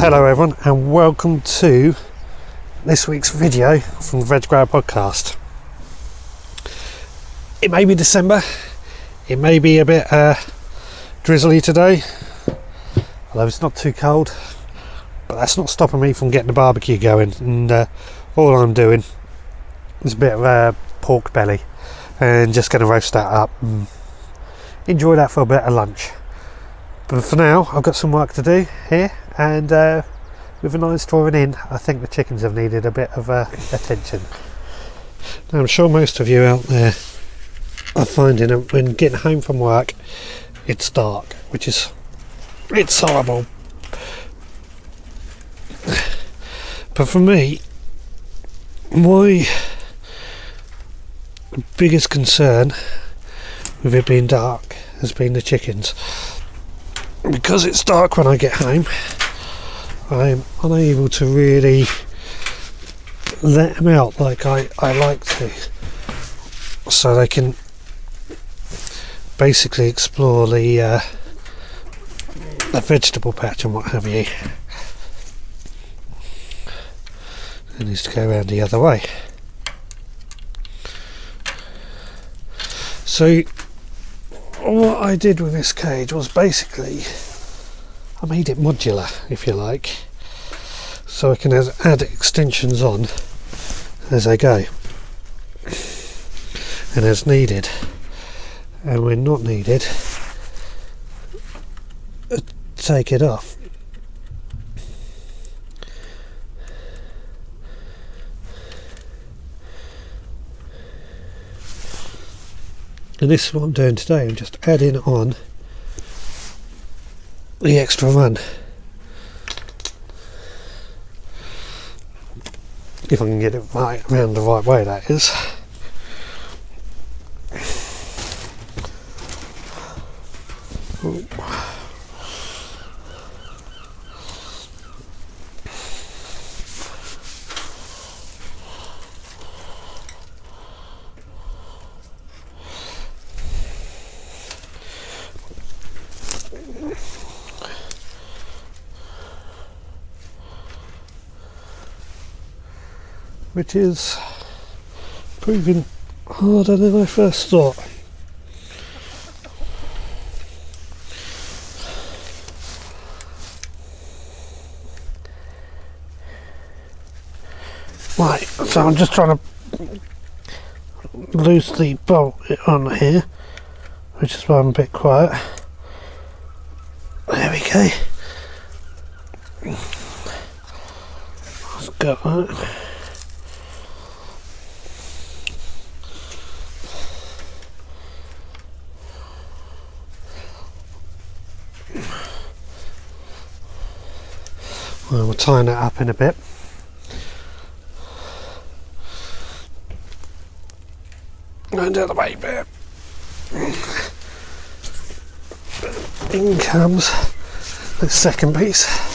Hello everyone and welcome to this week's video from the Veg Grower Podcast. It may be December, it may be a bit drizzly today, although it's not too cold, but that's not stopping me from getting the barbecue going, and all I'm doing is a bit of pork belly and just going to roast that up and enjoy that for a bit of lunch. But for now I've got some work to do here, and with the nights drawing in, I think the chickens have needed a bit of attention. Now, I'm sure most of you out there are finding that when getting home from work it's dark, which is it's horrible. But for me, my biggest concern with it being dark has been the chickens. Because it's dark when I get home, I'm unable to really let them out like I like to, so they can basically explore the vegetable patch and what have you. It needs to go around the other way. So what I did with this cage was basically I made it modular, if you like, so I can add extensions on as I go and as needed, and when not needed take it off. And this is what I'm doing today. I'm just adding on the extra run. If I can get it right around the right way, that is. Ooh. Which is proving harder than I first thought. Right, so I'm just trying to loose the bolt on here, which is why I'm a bit quiet. There we go. Let's go that. Well, we'll tighten it up in a bit. And out of the way bit. In comes the second piece.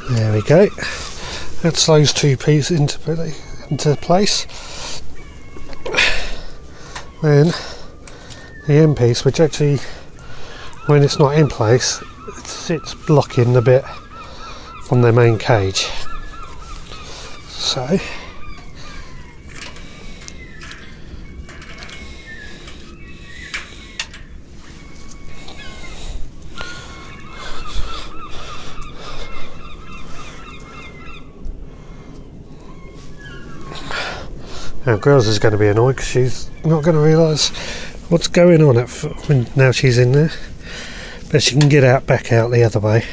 There we go. That's those two pieces into place. Then the end piece, which actually, when it's not in place, it sits blocking a bit from their main cage. So now Girls is going to be annoyed because she's not going to realise what's going on when now she's in there, but she can get back out the other way.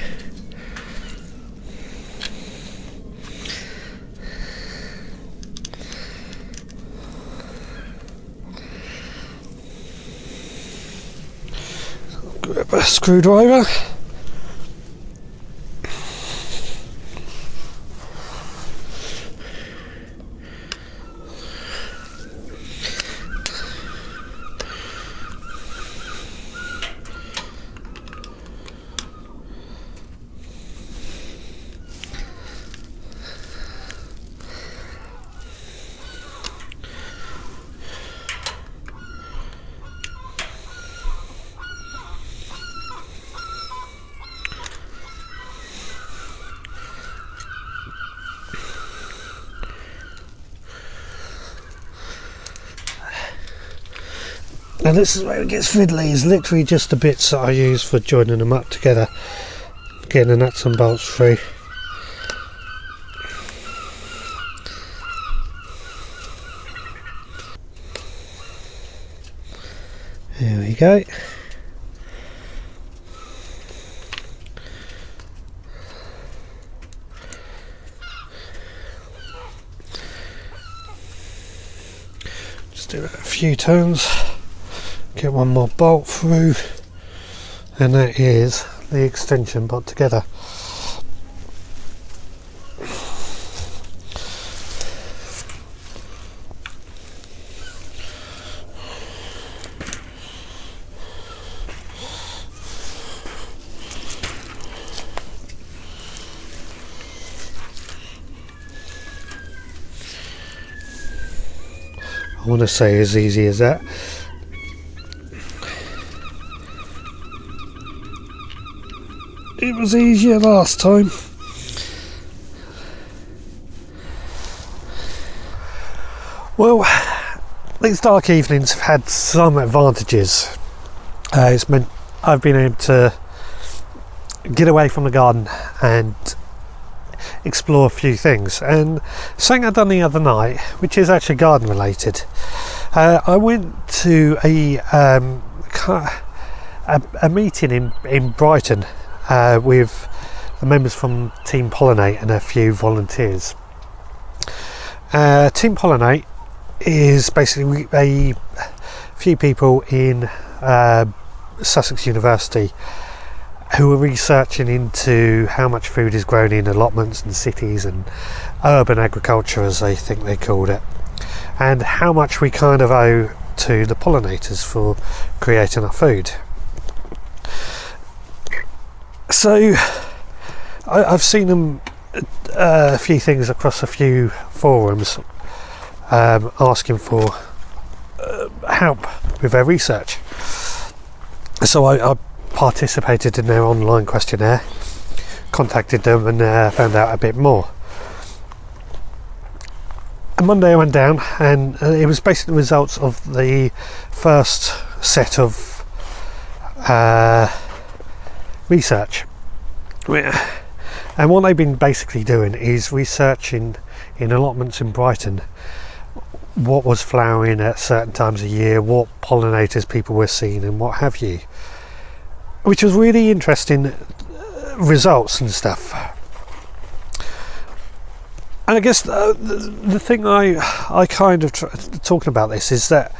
Grab a screwdriver. And this is where it gets fiddly, is literally just the bits that I use for joining them up together, getting the nuts and bolts through. There we go. Just do it a few turns, get one more bolt through, and that is the extension put together. I want to say as easy as that. It was easier last time. Well, these dark evenings have had some advantages. It's meant I've been able to get away from the garden and explore a few things, and something I've done the other night, which is actually garden related. I went to a meeting in Brighton with the members from Team Pollinate and a few volunteers. Team Pollinate is basically a few people in Sussex University who are researching into how much food is grown in allotments and cities and urban agriculture, as they think they called it, and how much we kind of owe to the pollinators for creating our food. So I've seen them a few things across a few forums asking for help with their research. So I participated in their online questionnaire, contacted them, and found out a bit more. And Monday I went down, and it was basically the results of the first set of research. And what they've been basically doing is researching in allotments in Brighton what was flowering at certain times of year, what pollinators people were seeing, and what have you, which was really interesting results and stuff. And I guess the thing I kind of talking about this is that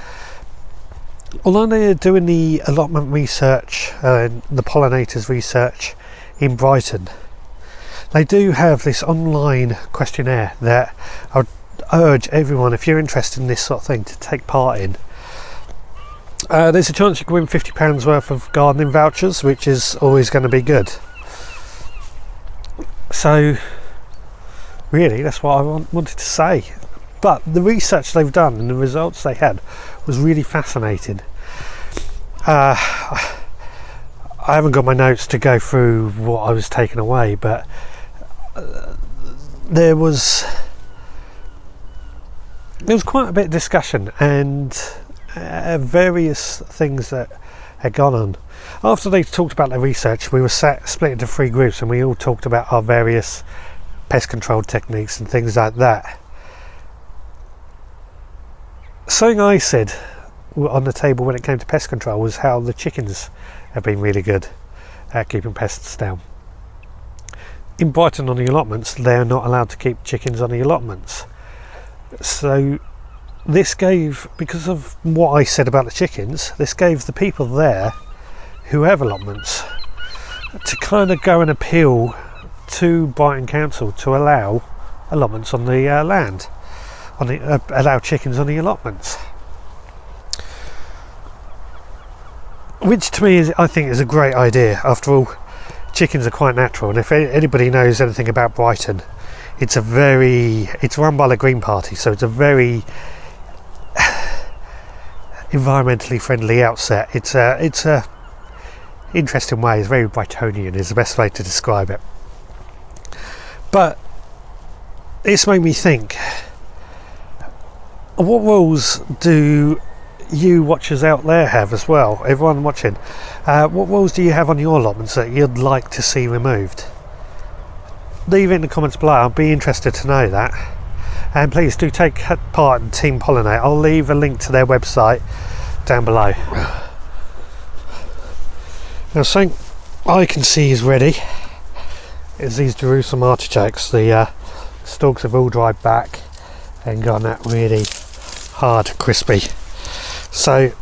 although they're doing the allotment research and the pollinators research in Brighton, they do have this online questionnaire that I would urge everyone, if you're interested in this sort of thing, to take part in. There's a chance you can win £50 worth of gardening vouchers, which is always going to be good. So really, that's what I wanted to say. But the research they've done and the results they had was really fascinating. I haven't got my notes to go through what I was taking away, but there was quite a bit of discussion and various things that had gone on. After they talked about their research, we were split into 3 groups, and we all talked about our various pest control techniques and things like that. Something I said on the table when it came to pest control was how the chickens have been really good at keeping pests down. In Brighton, on the allotments, they're not allowed to keep chickens on the allotments. So this gave, because of what I said about the chickens, this gave the people there who have allotments to kind of go and appeal to Brighton Council to allow allotments on the land, allow chickens on the allotments, which to me I think is a great idea. After all, chickens are quite natural, and if anybody knows anything about Brighton, it's run by the Green Party, so it's a very environmentally friendly outset. It's a interesting way. It's very Brightonian is the best way to describe it. But it's made me think, what roles do you watchers out there have as well, everyone watching. What walls do you have on your allotments that you'd like to see removed? Leave it in the comments below, I'll be interested to know that. And please do take part in Team Pollinate. I'll leave a link to their website down below. Now something I can see is ready is these Jerusalem artichokes. The stalks have all dried back and gone that really hard, crispy. So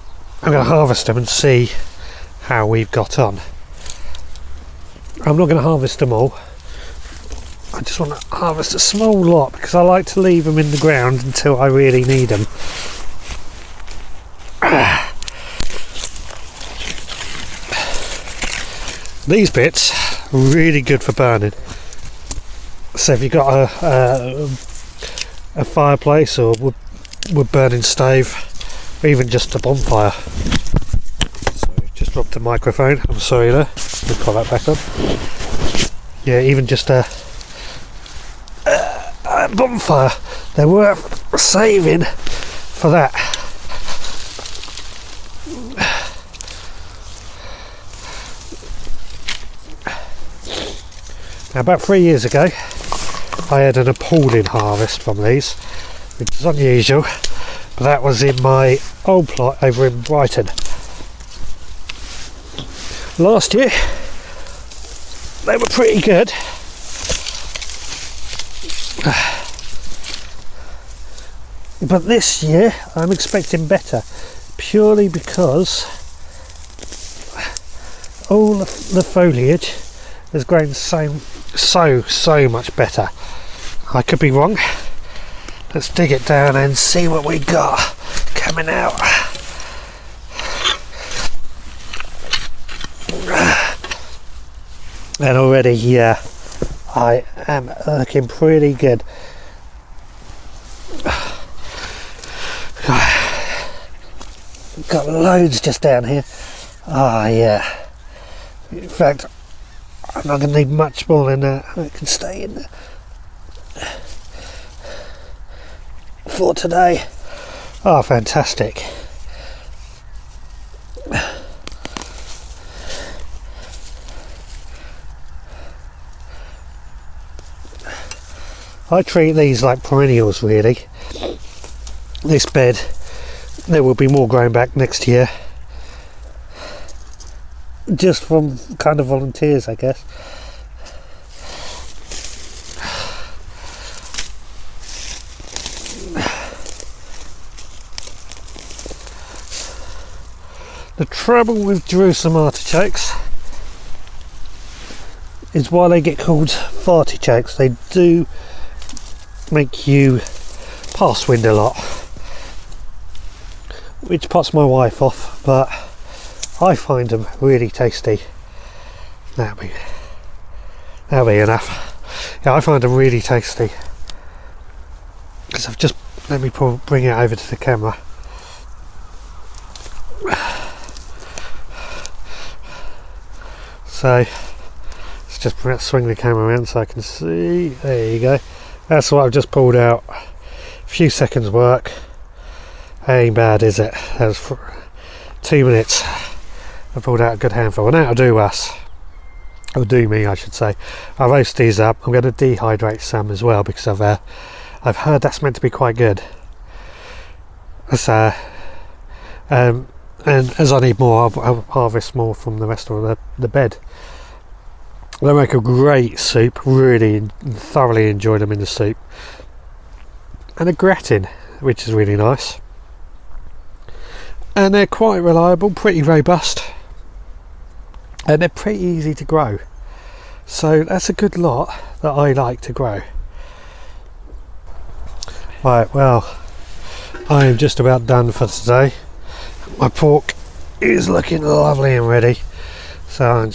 I'm going to harvest them and see how we've got on. I'm not going to harvest them all. I just want to harvest a small lot because I like to leave them in the ground until I really need them. These bits are really good for burning. So if you've got a fireplace or wood burning stove, or even just a bonfire. So just dropped the microphone, I'm sorry there, we'll call that back on. Yeah, even just a bonfire, they're worth saving for that. Now, about 3 years ago I had an appalling harvest from these, which is unusual, but that was in my old plot over in Brighton. Last year they were pretty good, but this year I'm expecting better, purely because all the foliage has grown so much better. I could be wrong. Let's dig it down and see what we got coming out. And already, yeah, I am looking pretty good. Got loads just down here. Ah, yeah. In fact, I'm not going to need much more than that. I can stay in there for today. Oh, fantastic. I treat these like perennials, really. This bed, there will be more growing back next year. Just from kind of volunteers, I guess. The trouble with Jerusalem artichokes is why they get called fartichokes. They do make you pass wind a lot, which puts my wife off, but I find them really tasty. That'll be enough. Yeah, I find them really tasty. Because I've just, let me bring it over to the camera. So let's just swing the camera around so I can see. There you go. That's what I've just pulled out. A few seconds work. Ain't bad, is it? That was for 2 minutes. I pulled out a good handful, and that'll do us, or do me I should say. I'll roast these up. I'm going to dehydrate some as well because I've heard that's meant to be quite good. So, and as I need more, I'll harvest more from the rest of the bed. They make a great soup. Really thoroughly enjoy them in the soup, and a gratin, which is really nice. And they're quite reliable, pretty robust. And they're pretty easy to grow, so that's a good lot that I like to grow. Right, well, I am just about done for today. My pork is looking lovely and ready, so I'm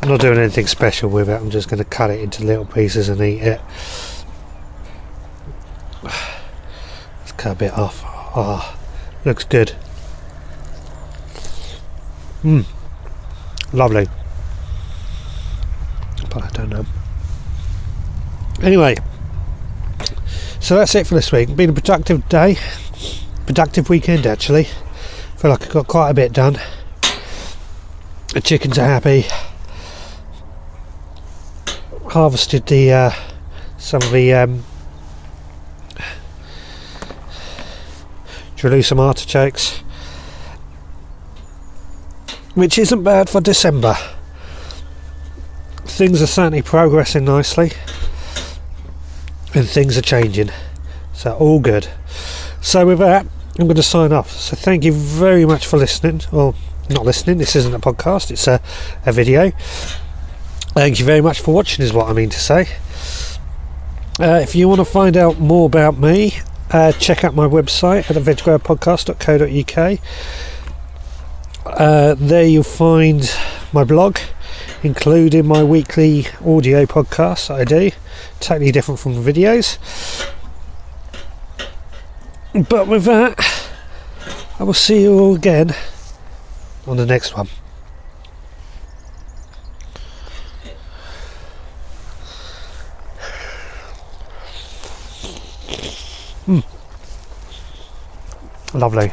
not doing anything special with it. I'm just going to cut it into little pieces and eat it. Let's cut a bit off. Ah, looks good. Lovely. But I don't know. Anyway, so that's it for this week. Been a productive day. productive weekend actually. Feel like I got quite a bit done. The chickens are happy. Harvested the some of the jeruselum artichokes, which isn't bad for December. Things are certainly progressing nicely and things are changing, so all good. So with that, I'm going to sign off. So thank you very much for listening, or not listening, this isn't a podcast, it's a video. Thank you very much for watching is what I mean to say. If you want to find out more about me, check out my website at veggrowpodcast.co.uk. There you'll find my blog, including my weekly audio podcasts that I do, totally different from the videos. But with that, I will see you all again on the next one. Lovely.